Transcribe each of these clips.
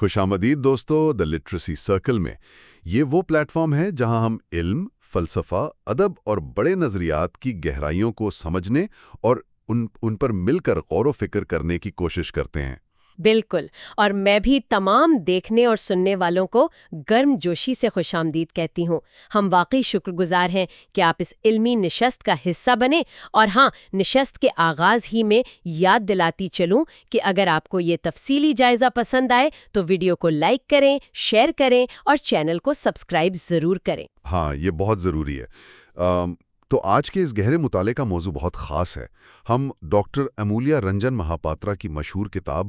خوش آمدید دوستو دی لٹریسی سرکل میں۔ یہ وہ پلیٹ فارم ہے جہاں ہم علم، فلسفہ، ادب اور بڑے نظریات کی گہرائیوں کو سمجھنے اور ان پر مل کر غور و فکر کرنے کی کوشش کرتے ہیں۔ بالکل، اور میں بھی تمام دیکھنے اور سننے والوں کو گرم جوشی سے خوش آمدید کہتی ہوں۔ ہم واقعی شکر گزار ہیں کہ آپ اس علمی نشست کا حصہ بنیں، اور ہاں، نشست کے آغاز ہی میں یاد دلاتی چلوں کہ اگر آپ کو یہ تفصیلی جائزہ پسند آئے تو ویڈیو کو لائک کریں، شیئر کریں اور چینل کو سبسکرائب ضرور کریں۔ ہاں، یہ بہت ضروری ہے۔ تو آج کے اس گہرے مطالعے کا موضوع بہت خاص ہے۔ ہم ڈاکٹر امولیا رنجن مہاپاترا کی مشہور کتاب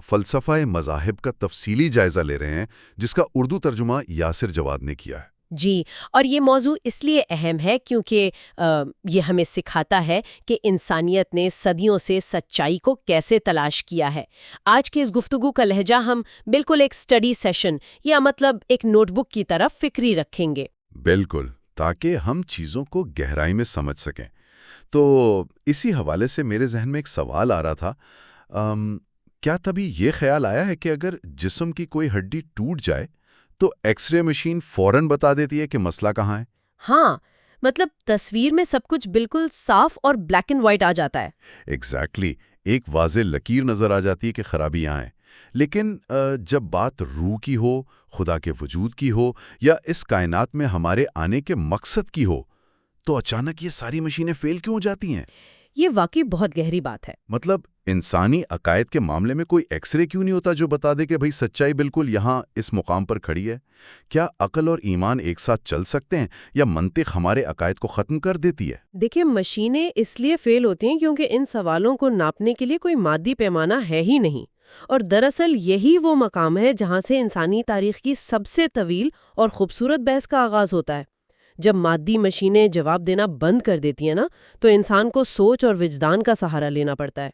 فلسفہ مذاہب کا تفصیلی جائزہ لے رہے ہیں، جس کا اردو ترجمہ یاسر جواد نے کیا ہے۔ جی، اور یہ موضوع اس لیے اہم ہے کیونکہ یہ ہمیں سکھاتا ہے کہ انسانیت نے صدیوں سے سچائی کو کیسے تلاش کیا ہے۔ آج کے اس گفتگو کا لہجہ ہم بالکل ایک سٹڈی سیشن یا مطلب ایک نوٹ بک کی طرف فکری رکھیں گے۔ بالکل، تاکہ ہم چیزوں کو گہرائی میں سمجھ سکیں۔ تو اسی حوالے سے میرے ذہن میں ایک سوال آ رہا تھا، کیا تبھی یہ خیال آیا ہے کہ اگر جسم کی کوئی ہڈی ٹوٹ جائے تو ایکس رے مشین فوراً بتا دیتی ہے کہ مسئلہ کہاں ہے؟ ہاں، مطلب تصویر میں سب کچھ بالکل صاف اور بلیک اینڈ وائٹ آ جاتا ہے۔ ایگزیکٹلی، ایک واضح لکیر نظر آ جاتی ہے کہ خرابی یہاں ہے۔ لیکن جب بات روح کی ہو، خدا کے وجود کی ہو، یا اس کائنات میں ہمارے آنے کے مقصد کی ہو، تو اچانک یہ ساری مشینیں فیل کیوں ہو جاتی ہیں؟ یہ واقعی بہت گہری بات ہے۔ مطلب انسانی عقائد کے معاملے میں کوئی ایکس رے کیوں نہیں ہوتا جو بتا دے کہ بھئی سچائی بالکل یہاں اس مقام پر کھڑی ہے؟ کیا عقل اور ایمان ایک ساتھ چل سکتے ہیں، یا منطق ہمارے عقائد کو ختم کر دیتی ہے؟ دیکھیں، مشینیں اس لیے فیل ہوتی ہیں کیونکہ ان سوالوں کو ناپنے کے لیے کوئی مادی پیمانہ ہے ہی نہیں، اور دراصل یہی وہ مقام ہے جہاں سے انسانی تاریخ کی سب سے طویل اور خوبصورت بحث کا آغاز ہوتا ہے۔ جب مادی مشینیں جواب دینا بند کر دیتی ہیں نا، تو انسان کو سوچ اور وجدان کا سہارا لینا پڑتا ہے۔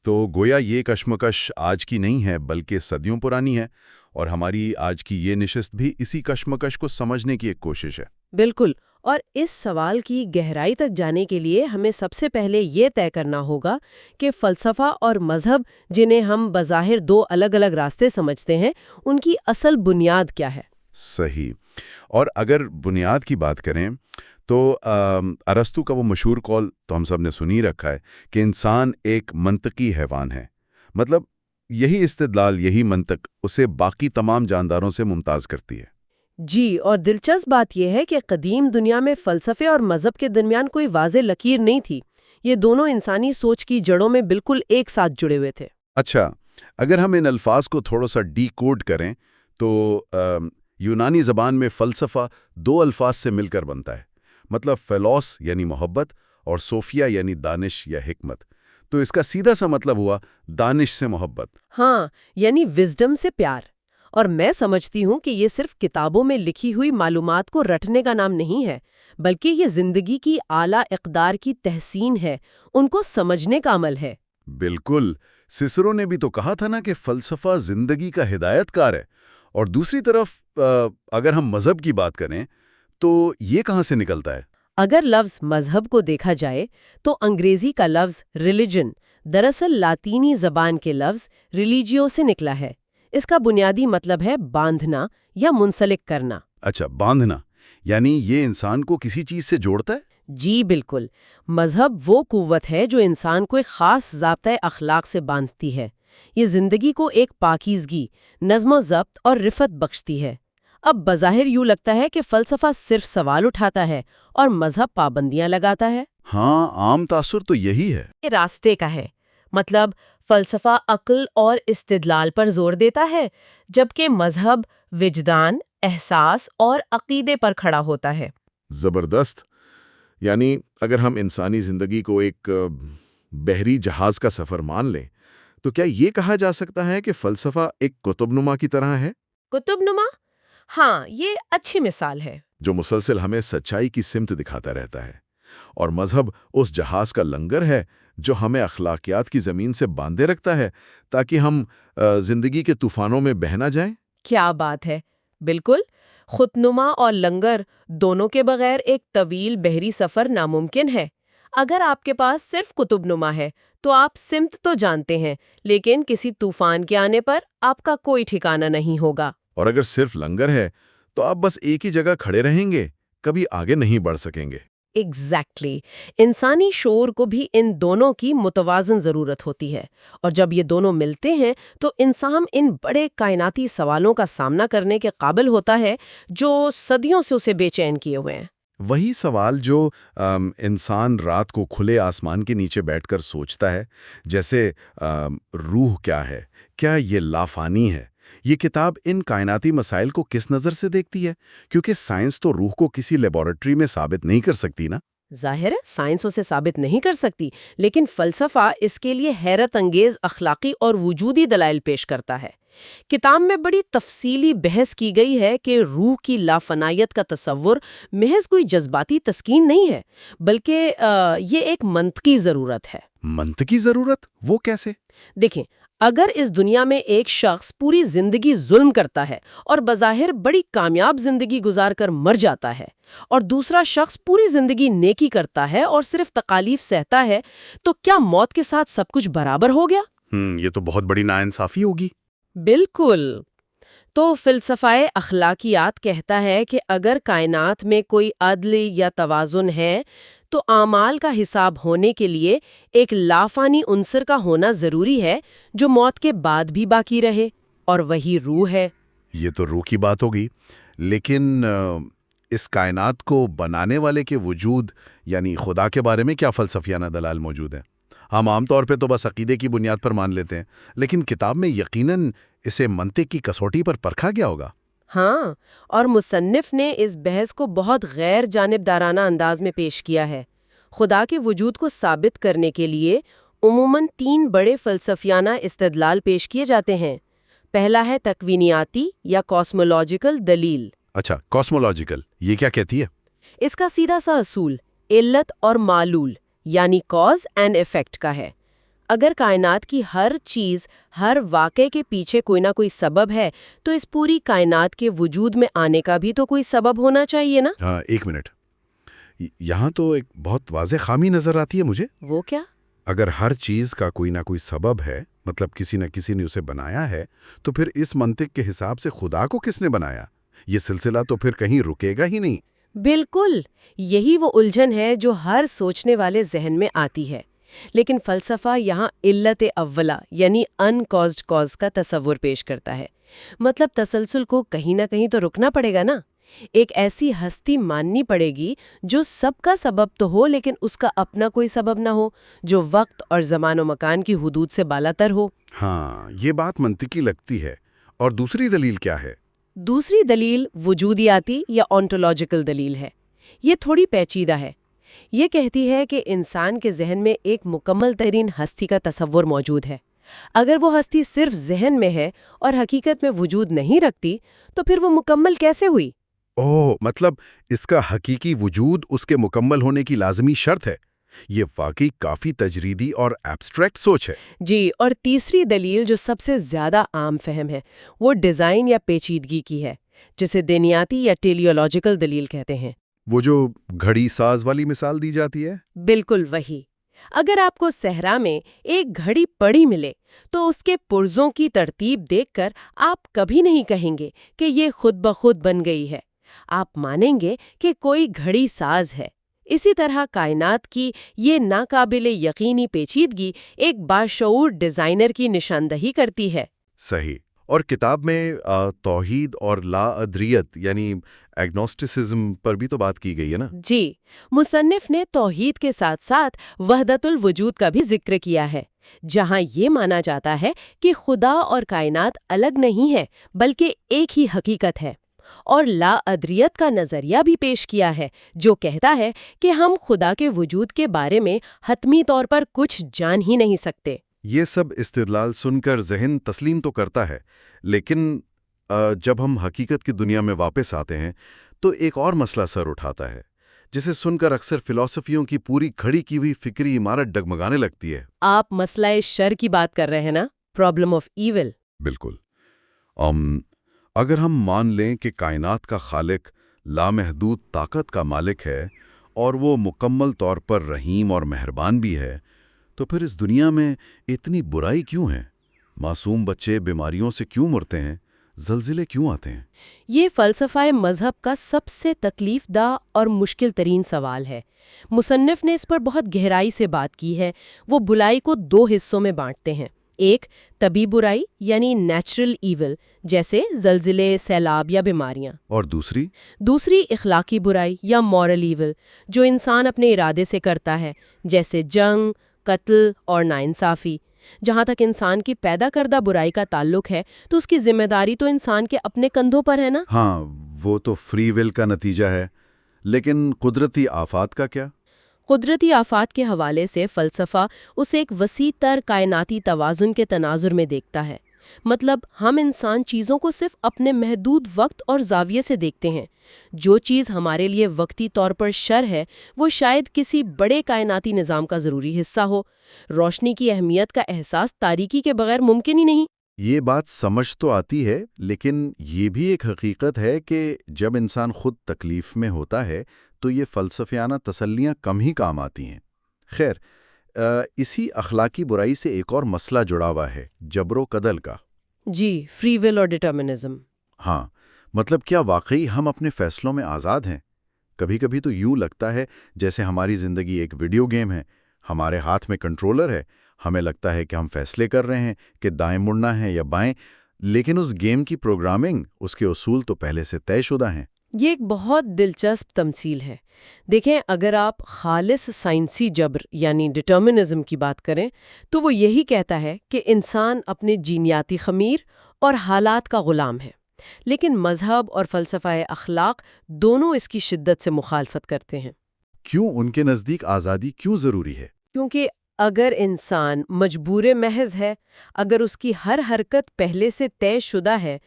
تو گویا یہ کشمکش آج کی نہیں ہے بلکہ صدیوں پرانی ہے، اور ہماری آج کی یہ نشست بھی اسی کشمکش کو سمجھنے کی ایک کوشش ہے۔ بالکل، اور اس سوال کی گہرائی تک جانے کے لیے ہمیں سب سے پہلے یہ طے کرنا ہوگا کہ فلسفہ اور مذہب، جنہیں ہم بظاہر دو الگ الگ راستے سمجھتے ہیں، ان کی اصل بنیاد کیا ہے۔ صحیح، اور اگر بنیاد کی بات کریں تو ارسطو کا وہ مشہور قول تو ہم سب نے سنی رکھا ہے کہ انسان ایک منطقی حیوان ہے۔ مطلب یہی استدلال، یہی منطق اسے باقی تمام جانداروں سے ممتاز کرتی ہے۔ جی، اور دلچسپ بات یہ ہے کہ قدیم دنیا میں فلسفے اور مذہب کے درمیان کوئی واضح لکیر نہیں تھی۔ یہ دونوں انسانی سوچ کی جڑوں میں بالکل ایک ساتھ جڑے ہوئے تھے۔ اچھا، اگر ہم ان الفاظ کو تھوڑا سا ڈی کوڈ کریں تو یونانی زبان میں فلسفہ دو الفاظ سے مل کر بنتا ہے، مطلب فیلوس یعنی محبت اور صوفیہ یعنی دانش یا حکمت۔ تو اس کا سیدھا سا مطلب ہوا دانش سے محبت۔ ہاں، یعنی وزڈم سے پیار۔ اور میں سمجھتی ہوں کہ یہ صرف کتابوں میں لکھی ہوئی معلومات کو رٹنے کا نام نہیں ہے، بلکہ یہ زندگی کی اعلیٰ اقدار کی تحسین ہے، ان کو سمجھنے کا عمل ہے۔ بالکل، سسرو نے بھی تو کہا تھا نا کہ فلسفہ زندگی کا ہدایت کار ہے۔ اور دوسری طرف اگر ہم مذہب کی بات کریں تو یہ کہاں سے نکلتا ہے؟ اگر لفظ مذہب کو دیکھا جائے تو انگریزی کا لفظ ریلیجن دراصل لاطینی زبان کے لفظ ریلیجیو سے نکلا ہے۔ اس کا بنیادی مطلب ہے باندھنا یا منسلک کرنا۔ اچھا، باندھنا، یعنی یہ انسان کو کسی چیز سے جوڑتا ہے؟ جی بالکل، مذہب وہ قوت ہے جو انسان کو ایک خاص ضابطۂ اخلاق سے باندھتی ہے۔ یہ زندگی کو ایک پاکیزگی، نظم و ضبط اور رفت بخشتی ہے۔ اب بظاہر یوں لگتا ہے کہ فلسفہ صرف سوال اٹھاتا ہے اور مذہب پابندیاں لگاتا ہے۔ ہاں، عام تاثر تو یہی ہے۔ یہ راستے کا ہے، مطلب فلسفہ عقل اور استدلال پر زور دیتا ہے، جبکہ مذہب وجدان، احساس اور عقیدے پر کھڑا ہوتا ہے۔ زبردست، یعنی اگر ہم انسانی زندگی کو ایک بحری جہاز کا سفر مان لیں تو کیا یہ کہا جا سکتا ہے کہ فلسفہ ایک قطب نما کی طرح ہے؟ قطب نما؟ ہاں، یہ اچھی مثال ہے۔ جو مسلسل ہمیں سچائی کی سمت دکھاتا رہتا ہے، اور مذہب اس جہاز کا لنگر ہے جو ہمیں اخلاقیات کی زمین سے باندھے رکھتا ہے تاکہ ہم زندگی کے طوفانوں میں بہہ نہ جائیں۔ کیا بات ہے! بالکل، خطنما اور لنگر دونوں کے بغیر ایک طویل بحری سفر ناممکن ہے۔ اگر آپ کے پاس صرف قطب نما ہے تو آپ سمت تو جانتے ہیں، لیکن کسی طوفان کے آنے پر آپ کا کوئی ٹھکانہ نہیں ہوگا۔ اور اگر صرف لنگر ہے تو آپ بس ایک ہی جگہ کھڑے رہیں گے، کبھی آگے نہیں بڑھ سکیں گے۔ ایگزیکٹلی انسانی شعور کو بھی ان دونوں کی متوازن ضرورت ہوتی ہے، اور جب یہ دونوں ملتے ہیں تو انسان ان بڑے کائناتی سوالوں کا سامنا کرنے کے قابل ہوتا ہے جو صدیوں سے اسے بے چین کیے ہوئے ہیں۔ وہی سوال جو انسان رات کو کھلے آسمان کے نیچے بیٹھ کر سوچتا ہے، جیسے روح کیا ہے، کیا یہ لافانی ہے؟ یہ کتاب ان کائناتی مسائل کو کس نظر سے دیکھتی ہے؟ کیونکہ سائنس تو روح کو کسی لیبارٹری میں ثابت نہیں کر سکتی نا۔ ظاہر ہے سائنس اسے ثابت نہیں کر سکتی، لیکن فلسفہ اس کے لیے حیرت انگیز اخلاقی اور وجودی دلائل پیش کرتا ہے۔ کتاب میں بڑی تفصیلی بحث کی گئی ہے کہ روح کی لافنائیت کا تصور محض کوئی جذباتی تسکین نہیں ہے، بلکہ یہ ایک منطقی ضرورت ہے۔ منطقی ضرورت؟ وہ کیسے؟ دیکھیں، اگر اس دنیا میں ایک شخص پوری زندگی ظلم کرتا ہے اور بظاہر بڑی کامیاب زندگی گزار کر مر جاتا ہے، اور دوسرا شخص پوری زندگی نیکی کرتا ہے اور صرف تکالیف سہتا ہے، تو کیا موت کے ساتھ سب کچھ برابر ہو گیا؟ یہ تو بہت بڑی ناانصافی ہوگی۔ بالکل۔ تو فلسفہ اخلاقیات کہتا ہے کہ اگر کائنات میں کوئی عدل یا توازن ہے تو اعمال کا حساب ہونے کے لیے ایک لافانی عنصر کا ہونا ضروری ہے جو موت کے بعد بھی باقی رہے، اور وہی روح ہے۔ یہ تو روح کی بات ہوگی، لیکن اس کائنات کو بنانے والے کے وجود یعنی خدا کے بارے میں کیا فلسفیانہ دلائل موجود ہیں؟ ہم عام طور پہ تو بس عقیدے کی بنیاد پر مان لیتے ہیں، لیکن کتاب میں یقیناً اسے منطق کی کسوٹی پر پرکھا گیا ہوگا۔ ہاں، اور مصنف نے اس بحث کو بہت غیر جانبدارانہ انداز میں پیش کیا ہے۔ خدا کے وجود کو ثابت کرنے کے لیے عموماً 3 بڑے فلسفیانہ استدلال پیش کیے جاتے ہیں۔ پہلا ہے تکوینیاتی یا کاسمولوجیکل دلیل۔ اچھا، کاسمولوجیکل، یہ کیا کہتی ہے؟ اس کا سیدھا سا اصول علت اور معلول یعنی کاز اینڈ ایفیکٹ کا ہے۔ اگر کائنات کی ہر چیز، ہر واقعے کے پیچھے کوئی نہ کوئی سبب ہے تو اس پوری کائنات کے وجود میں آنے کا بھی تو کوئی سبب ہونا چاہیے نا؟ ہاں، ایک منٹ، یہاں تو ایک بہت واضح خامی نظر آتی ہے مجھے۔ وہ کیا؟ اگر ہر چیز کا کوئی نہ کوئی سبب ہے، مطلب کسی نہ کسی نے اسے بنایا ہے، تو پھر اس منطق کے حساب سے خدا کو کس نے بنایا؟ یہ سلسلہ تو پھر کہیں رکے گا ہی نہیں۔ بالکل، یہی وہ الجھن ہے جو ہر سوچنے والے ذہن میں آتی ہے۔ لیکن فلسفہ یہاں علت اولا یعنی ان کازڈ کاز کا تصور پیش کرتا ہے۔ مطلب تسلسل کو کہیں نہ کہیں تو رکنا پڑے گا نا۔ ایک ایسی ہستی ماننی پڑے گی جو سب کا سبب تو ہو لیکن اس کا اپنا کوئی سبب نہ ہو، جو وقت اور زمان و مکان کی حدود سے بالاتر ہو۔ ہاں، یہ بات منطقی لگتی ہے۔ اور دوسری دلیل کیا ہے؟ دوسری دلیل وجودیاتی یا آنٹولوجیکل دلیل ہے۔ یہ تھوڑی پیچیدہ ہے۔ یہ کہتی ہے کہ انسان کے ذہن میں ایک مکمل ترین ہستی کا تصور موجود ہے۔ اگر وہ ہستی صرف ذہن میں ہے اور حقیقت میں وجود نہیں رکھتی تو پھر وہ مکمل کیسے ہوئی؟ اوہ، مطلب اس کا حقیقی وجود اس کے مکمل ہونے کی لازمی شرط ہے۔ یہ واقعی کافی تجریدی اور ایبسٹریکٹ سوچ ہے۔ جی، اور تیسری دلیل جو سب سے زیادہ عام فہم ہے وہ ڈیزائن یا پیچیدگی کی ہے، جسے دینیاتی یا ٹیلیولوجیکل دلیل کہتے ہیں۔ وہ جو گھڑی ساز والی مثال دی جاتی ہے؟ بالکل وہی۔ اگر آپ کو صحرا میں ایک گھڑی پڑی ملے تو اس کے پرزوں کی ترتیب دیکھ کر آپ کبھی نہیں کہیں گے کہ یہ خود بخود بن گئی ہے۔ آپ مانیں گے کہ کوئی گھڑی ساز ہے۔ اسی طرح کائنات کی یہ ناقابل یقینی پیچیدگی ایک باشعور ڈیزائنر کی نشاندہی کرتی ہے۔ صحیح۔ اور کتاب میں توحید اور لا ادریت یعنی ایگنوسٹسزم پر بھی تو بات کی گئی ہے نا؟ جی، مصنف نے توحید کے ساتھ ساتھ وحدت الوجود کا بھی ذکر کیا ہے، جہاں یہ مانا جاتا ہے کہ خدا اور کائنات الگ نہیں ہے بلکہ ایک ہی حقیقت ہے، اور لا ادریت کا نظریہ بھی پیش کیا ہے جو کہتا ہے کہ ہم خدا کے وجود کے بارے میں حتمی طور پر کچھ جان ہی نہیں سکتے۔ یہ سب استدلال سن کر ذہن تسلیم تو کرتا ہے، لیکن جب ہم حقیقت کی دنیا میں واپس آتے ہیں تو ایک اور مسئلہ سر اٹھاتا ہے، جسے سن کر اکثر فلسفیوں کی پوری کھڑی کی ہوئی فکری عمارت ڈگمگانے لگتی ہے۔ آپ مسئلہ شر کی بات کر رہے ہیں نا؟ Problem of evil. بالکل۔ اگر ہم مان لیں کہ کائنات کا خالق لامحدود طاقت کا مالک ہے اور وہ مکمل طور پر رحیم اور مہربان بھی ہے، تو پھر اس دنیا میں اتنی برائی کیوں ہے؟ معصوم بچے بیماریوں سے کیوں مرتے ہیں؟ زلزلے کیوں آتے ہیں؟ یہ فلسفہ مذہب کا سب سے تکلیف دہ اور مشکل ترین سوال ہے۔ مصنف نے اس پر بہت گہرائی سے بات کی ہے۔ وہ بلائی کو دو حصوں میں بانٹتے ہیں، ایک طبی برائی یعنی نیچرل ایول جیسے زلزلے، سیلاب یا بیماریاں، اور دوسری اخلاقی برائی یا مورل ایول جو انسان اپنے ارادے سے کرتا ہے، جیسے جنگ، قتل اور ناانصافی۔ جہاں تک انسان کی پیدا کردہ برائی کا تعلق ہے تو اس کی ذمہ داری تو انسان کے اپنے کندھوں پر ہے نا۔ ہاں، وہ تو فری ول کا نتیجہ ہے، لیکن قدرتی آفات کا کیا؟ قدرتی آفات کے حوالے سے فلسفہ اسے ایک وسیع تر کائناتی توازن کے تناظر میں دیکھتا ہے۔ مطلب ہم انسان چیزوں کو صرف اپنے محدود وقت اور زاویے سے دیکھتے ہیں۔ جو چیز ہمارے لیے وقتی طور پر شر ہے وہ شاید کسی بڑے کائناتی نظام کا ضروری حصہ ہو۔ روشنی کی اہمیت کا احساس تاریکی کے بغیر ممکن ہی نہیں۔ یہ بات سمجھ تو آتی ہے، لیکن یہ بھی ایک حقیقت ہے کہ جب انسان خود تکلیف میں ہوتا ہے تو یہ فلسفیانہ تسلیاں کم ہی کام آتی ہیں۔ خیر، اسی اخلاقی برائی سے ایک اور مسئلہ جڑا ہوا ہے، جبر و قتل کا۔ جی، فری ول اور ڈٹرمنزم۔ ہاں، مطلب کیا واقعی ہم اپنے فیصلوں میں آزاد ہیں؟ کبھی کبھی تو یوں لگتا ہے جیسے ہماری زندگی ایک ویڈیو گیم ہے، ہمارے ہاتھ میں کنٹرولر ہے، ہمیں لگتا ہے کہ ہم فیصلے کر رہے ہیں کہ دائیں مڑنا ہے یا بائیں، لیکن اس گیم کی پروگرامنگ، اس کے اصول تو پہلے سے طے شدہ ہیں۔ یہ ایک بہت دلچسپ تمثیل ہے۔ دیکھیں، اگر آپ خالص سائنسی جبر یعنی ڈٹرمنزم کی بات کریں تو وہ یہی کہتا ہے کہ انسان اپنے جینیاتی خمیر اور حالات کا غلام ہے، لیکن مذہب اور فلسفہ اخلاق دونوں اس کی شدت سے مخالفت کرتے ہیں۔ کیوں ان کے نزدیک آزادی کیوں ضروری ہے؟ کیونکہ اگر انسان مجبور محض ہے، اگر اس کی ہر حرکت پہلے سے طے شدہ ہے،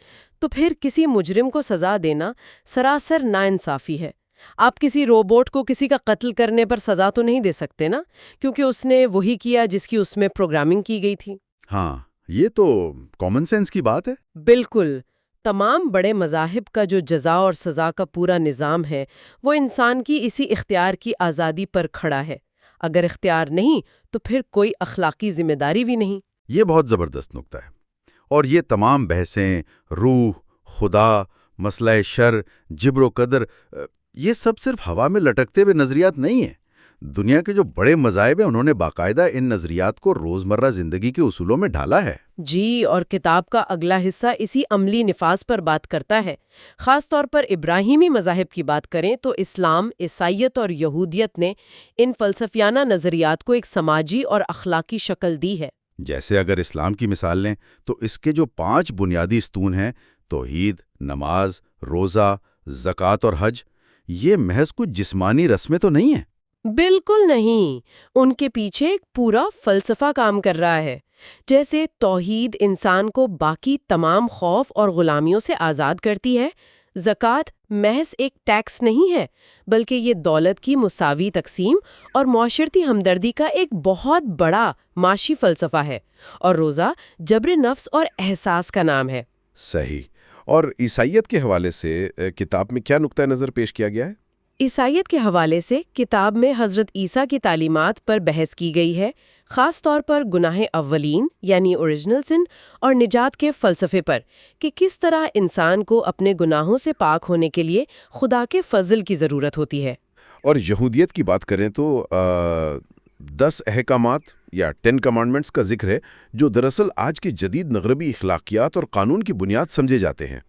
تو پھر کسی مجرم کو سزا دینا سراسر ناانصافی ہے۔ آپ کسی روبوٹ کو کسی کا قتل کرنے پر سزا تو نہیں دے سکتے نا، کیونکہ اس نے وہی کیا جس کی اس میں پروگرامنگ کی گئی تھی۔ ہاں، یہ تو کامن سینس کی بات ہے۔ بالکل۔ تمام بڑے مذاہب کا جو جزا اور سزا کا پورا نظام ہے وہ انسان کی اسی اختیار کی آزادی پر کھڑا ہے۔ اگر اختیار نہیں تو پھر کوئی اخلاقی ذمہ داری بھی نہیں۔ یہ بہت زبردست نکتہ ہے، اور یہ تمام بحثیں روح، خدا، مسئلہ شر، جبر و قدر، یہ سب صرف ہوا میں لٹکتے ہوئے نظریات نہیں ہیں۔ دنیا کے جو بڑے مذاہب ہیں انہوں نے باقاعدہ ان نظریات کو روزمرہ زندگی کے اصولوں میں ڈھالا ہے۔ جی، اور کتاب کا اگلا حصہ اسی عملی نفاذ پر بات کرتا ہے۔ خاص طور پر ابراہیمی مذاہب کی بات کریں تو اسلام، عیسائیت اور یہودیت نے ان فلسفیانہ نظریات کو ایک سماجی اور اخلاقی شکل دی ہے۔ جیسے اگر اسلام کی مثال لیں تو اس کے جو 5 بنیادی ستون ہیں، توحید، نماز، روزہ، زکوٰۃ اور حج، یہ محض کچھ جسمانی رسمیں تو نہیں ہیں۔ بالکل نہیں، ان کے پیچھے ایک پورا فلسفہ کام کر رہا ہے۔ جیسے توحید انسان کو باقی تمام خوف اور غلامیوں سے آزاد کرتی ہے، زکوٰۃ محض ایک ٹیکس نہیں ہے بلکہ یہ دولت کی مساوی تقسیم اور معاشرتی ہمدردی کا ایک بہت بڑا معاشی فلسفہ ہے، اور روزہ جبر نفس اور احساس کا نام ہے۔ صحیح۔ اور عیسائیت کے حوالے سے کتاب میں کیا نقطہ نظر پیش کیا گیا ہے؟ عیسائیت کے حوالے سے کتاب میں حضرت عیسیٰ کی تعلیمات پر بحث کی گئی ہے، خاص طور پر گناہ اولین یعنی اوریجنل سن اور نجات کے فلسفے پر، کہ کس طرح انسان کو اپنے گناہوں سے پاک ہونے کے لیے خدا کے فضل کی ضرورت ہوتی ہے۔ اور یہودیت کی بات کریں تو 10 احکامات یا 10 کمانڈمنٹس کا ذکر ہے، جو دراصل آج کے جدید مغربی اخلاقیات اور قانون کی بنیاد سمجھے جاتے ہیں۔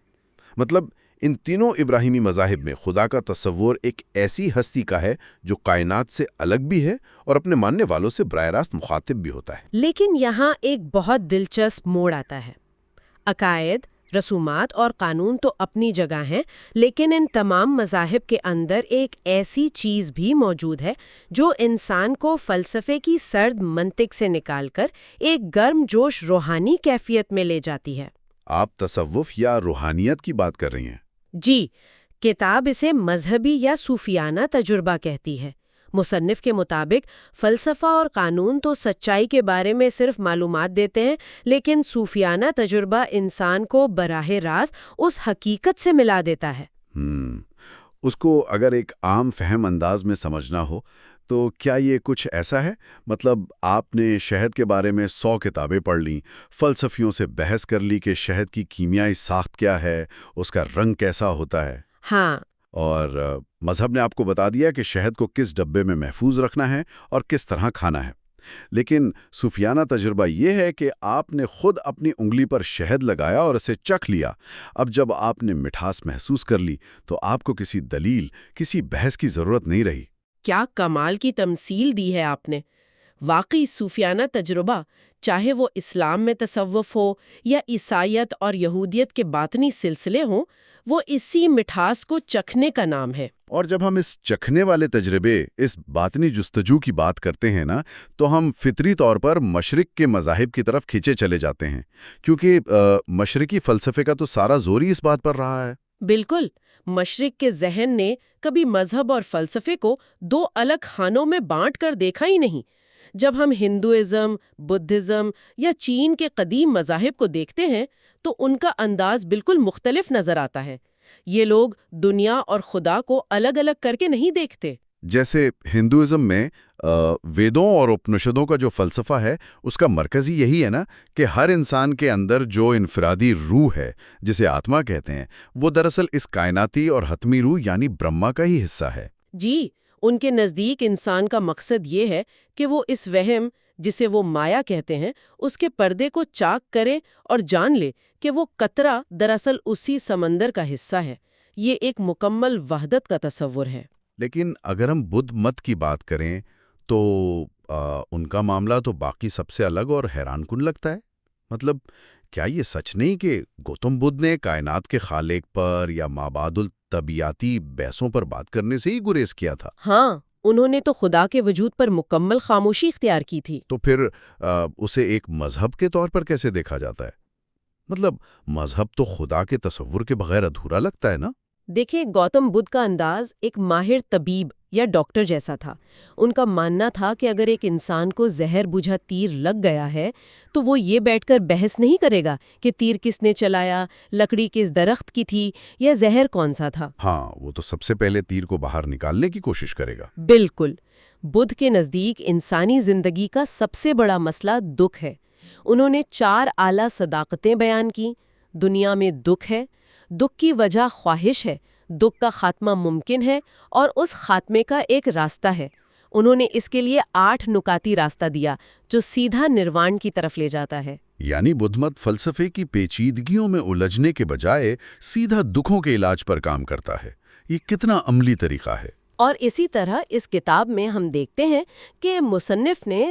مطلب ان تینوں ابراہیمی مذاہب میں خدا کا تصور ایک ایسی ہستی کا ہے جو کائنات سے الگ بھی ہے اور اپنے ماننے والوں سے براہ راست مخاطب بھی ہوتا ہے۔ لیکن یہاں ایک بہت دلچسپ موڑ آتا ہے۔ عقائد، رسومات اور قانون تو اپنی جگہ ہیں، لیکن ان تمام مذاہب کے اندر ایک ایسی چیز بھی موجود ہے جو انسان کو فلسفے کی سرد منطق سے نکال کر ایک گرم جوش روحانی کیفیت میں لے جاتی ہے۔ آپ تصوف یا روحانیت کی بات کر رہی ہیں؟ جی، کتاب اسے مذہبی یا صوفیانہ تجربہ کہتی ہے۔ مصنف کے مطابق فلسفہ اور قانون تو سچائی کے بارے میں صرف معلومات دیتے ہیں، لیکن صوفیانہ تجربہ انسان کو براہ راست اس حقیقت سے ملا دیتا ہے۔ اس کو اگر ایک عام فہم انداز میں سمجھنا ہو تو کیا یہ کچھ ایسا ہے؟ مطلب آپ نے شہد کے بارے میں 100 کتابیں پڑھ لیں، فلسفیوں سے بحث کر لی کہ شہد کی کیمیائی ساخت کیا ہے، اس کا رنگ کیسا ہوتا ہے، ہاں، اور مذہب نے آپ کو بتا دیا کہ شہد کو کس ڈبے میں محفوظ رکھنا ہے اور کس طرح کھانا ہے۔ لیکن صوفیانہ تجربہ یہ ہے کہ آپ نے خود اپنی انگلی پر شہد لگایا اور اسے چکھ لیا۔ اب جب آپ نے مٹھاس محسوس کر لی تو آپ کو کسی دلیل، کسی بحث کی ضرورت نہیں رہی۔ کیا کمال کی تمثیل دی ہے آپ نے! واقعی صوفیانہ تجربہ، چاہے وہ اسلام میں تصوف ہو یا عیسائیت اور یہودیت کے باطنی سلسلے ہوں، وہ اسی مٹھاس کو چکھنے کا نام ہے۔ اور جب ہم اس چکھنے والے تجربے، اس باطنی جستجو کی بات کرتے ہیں نا، تو ہم فطری طور پر مشرق کے مذاہب کی طرف کھینچے چلے جاتے ہیں، کیونکہ مشرقی فلسفے کا تو سارا زور ہی اس بات پر رہا ہے۔ بالکل، مشرق کے ذہن نے کبھی مذہب اور فلسفے کو دو الگ خانوں میں بانٹ کر دیکھا ہی نہیں۔ جب ہم ہندوازم، بدھزم یا چین کے قدیم مذاہب کو دیکھتے ہیں تو ان کا انداز بالکل مختلف نظر آتا ہے۔ یہ لوگ دنیا اور خدا کو الگ الگ کر کے نہیں دیکھتے۔ جیسے ہندوازم میں ویدوں اور اپنشدوں کا جو فلسفہ ہے، اس کا مرکزی یہی ہے نا کہ ہر انسان کے اندر جو انفرادی روح ہے، جسے آتما کہتے ہیں، وہ دراصل اس کائناتی اور حتمی روح یعنی برہما کا ہی حصہ ہے۔ جی، ان کے نزدیک انسان کا مقصد یہ ہے کہ وہ اس وہم، جسے وہ مایا کہتے ہیں، اس کے پردے کو چاک کرے اور جان لے کہ وہ قطرہ دراصل اسی سمندر کا حصہ ہے۔ یہ ایک مکمل وحدت کا تصور ہے۔ لیکن اگر ہم بدھ مت کی بات کریں تو ان کا معاملہ تو باقی سب سے الگ اور حیران کن لگتا ہے۔ مطلب کیا یہ سچ نہیں کہ گوتم بدھ نے کائنات کے خالق پر یا مابعد الطبیعاتی بحثوں پر بات کرنے سے ہی گریز کیا تھا؟ ہاں، انہوں نے تو خدا کے وجود پر مکمل خاموشی اختیار کی تھی۔ تو پھر اسے ایک مذہب کے طور پر کیسے دیکھا جاتا ہے؟ مطلب مذہب تو خدا کے تصور کے بغیر ادھورا لگتا ہے نا؟ دیکھیں، گوتم بدھ کا انداز ایک ماہر طبیب یا ڈاکٹر جیسا تھا۔ ان کا ماننا تھا کہ اگر ایک انسان کو زہر بجھا تیر لگ گیا ہے تو وہ یہ بیٹھ کر بحث نہیں کرے گا کہ تیر کس نے چلایا، لکڑی کس درخت کی تھی یا زہر کون سا تھا۔ ہاں، وہ تو سب سے پہلے تیر کو باہر نکالنے کی کوشش کرے گا۔ بالکل، بدھ کے نزدیک انسانی زندگی کا سب سے بڑا مسئلہ دکھ ہے۔ انہوں نے 4 اعلیٰ صداقتیں بیان کی۔ دنیا میں دکھ ہے، دکھ کی وجہ خواہش ہے، دکھ کا خاتمہ ممکن ہے اور اس خاتمے کا ایک راستہ ہے۔ انہوں نے اس کے لیے 8 نکاتی راستہ دیا جو سیدھا نروان کی طرف لے جاتا ہے۔ یعنی بدھ مت فلسفے کی پیچیدگیوں میں الجھنے کے بجائے سیدھا دکھوں کے علاج پر کام کرتا ہے۔ یہ کتنا عملی طریقہ ہے۔ اور اسی طرح اس کتاب میں ہم دیکھتے ہیں کہ مصنف نے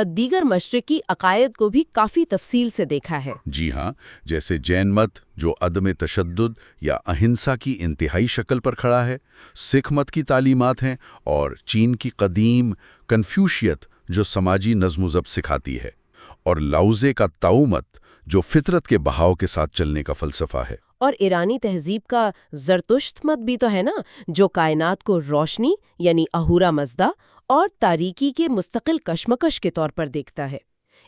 دیگر مشرقی عقائد کو بھی کافی تفصیل سے دیکھا ہے۔ جی ہاں، جیسے جین مت جو عدم تشدد یا اہنسا کی انتہائی شکل پر کھڑا ہے، سکھ مت کی تعلیمات ہیں، اور چین کی قدیم کنفیوشیت جو سماجی نظم و ضبط سکھاتی ہے، اور لاؤزے کا تاؤ مت جو فطرت کے بہاؤ کے ساتھ چلنے کا فلسفہ ہے۔ اور ایرانی تہذیب کا زرتشت مت بھی تو ہے نا، جو کائنات کو روشنی یعنی اہورا مزدا اور تاریکی کے مستقل کشمکش کے طور پر دیکھتا ہے۔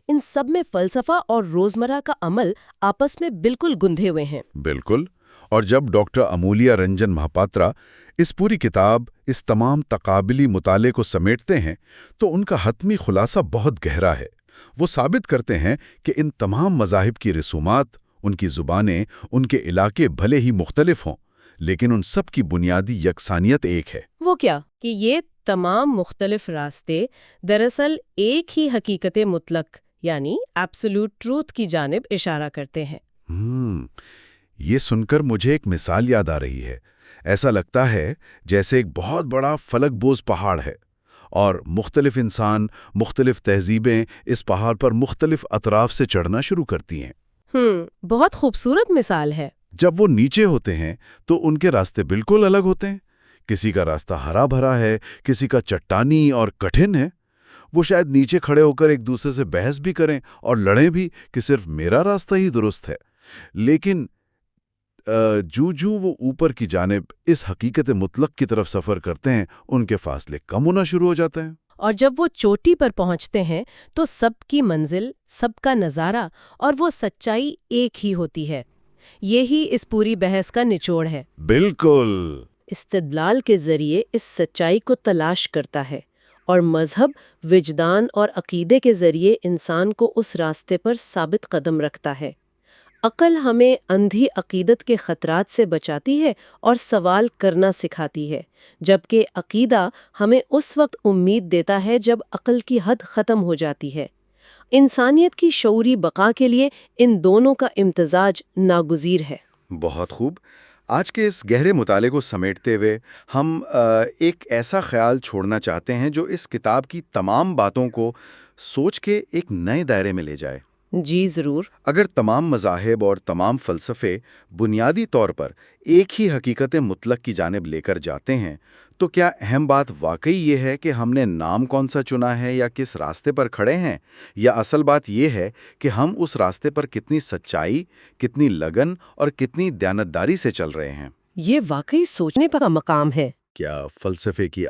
ان سب میں فلسفہ اور روزمرہ کا عمل آپس میں بالکل گندھے ہوئے ہیں۔ بالکل، اور جب ڈاکٹر امولیا رنجن مہاپاترا اس پوری کتاب، اس تمام تقابلی مطالعے کو سمیٹتے ہیں تو ان کا حتمی خلاصہ بہت گہرا ہے۔ وہ ثابت کرتے ہیں کہ ان تمام مذاہب کی رسومات، ان کی زبانیں، ان کے علاقے بھلے ہی مختلف ہوں، لیکن ان سب کی بنیادی یکسانیت ایک ہے۔ وہ کیا کہ یہ تمام مختلف راستے دراصل ایک ہی حقیقت مطلق یعنی ایبسولوٹ ٹروتھ کی جانب اشارہ کرتے ہیں۔ یہ سن کر مجھے ایک مثال یاد آ رہی ہے۔ ایسا لگتا ہے جیسے ایک بہت بڑا فلک بوز پہاڑ ہے اور مختلف انسان، مختلف تہذیبیں اس پہاڑ پر مختلف اطراف سے چڑھنا شروع کرتی ہیں۔ بہت خوبصورت مثال ہے۔ جب وہ نیچے ہوتے ہیں تو ان کے راستے بالکل الگ ہوتے ہیں۔ کسی کا راستہ ہرا بھرا ہے، کسی کا چٹانی اور کٹھن ہے۔ وہ شاید نیچے کھڑے ہو کر ایک دوسرے سے بحث بھی کریں اور لڑیں بھی کہ صرف میرا راستہ ہی درست ہے، لیکن جو وہ اوپر کی جانب اس حقیقت مطلق کی طرف سفر کرتے ہیں، ان کے فاصلے کم ہونا شروع ہو جاتے ہیں۔ اور جب وہ چوٹی پر پہنچتے ہیں تو سب کی منزل، سب کا نظارہ اور وہ سچائی ایک ہی ہوتی ہے۔ یہی اس پوری بحث کا نچوڑ ہے۔ بالکل، استدلال کے ذریعے اس سچائی کو تلاش کرتا ہے، اور مذہب وجدان اور عقیدے کے ذریعے انسان کو اس راستے پر ثابت قدم رکھتا ہے۔ عقل ہمیں اندھی عقیدت کے خطرات سے بچاتی ہے اور سوال کرنا سکھاتی ہے، جبکہ عقیدہ ہمیں اس وقت امید دیتا ہے جب عقل کی حد ختم ہو جاتی ہے۔ انسانیت کی شعوری بقا کے لیے ان دونوں کا امتزاج ناگزیر ہے۔ بہت خوب۔ آج کے اس گہرے مطالعے کو سمیٹتے ہوئے ہم ایک ایسا خیال چھوڑنا چاہتے ہیں جو اس کتاب کی تمام باتوں کو سوچ کے ایک نئے دائرے میں لے جائے۔ جی ضرور۔ اگر تمام مذاہب اور تمام فلسفے بنیادی طور پر ایک ہی حقیقت مطلق کی جانب لے کر جاتے ہیں، تو کیا اہم بات واقعی یہ ہے کہ ہم نے نام کون سا چنا ہے یا کس راستے پر کھڑے ہیں، یا اصل بات یہ ہے کہ ہم اس راستے پر کتنی سچائی، کتنی لگن اور کتنی دیانتداری سے چل رہے ہیں؟ یہ واقعی سوچنے کا مقام ہے۔ کیا فلسفے کی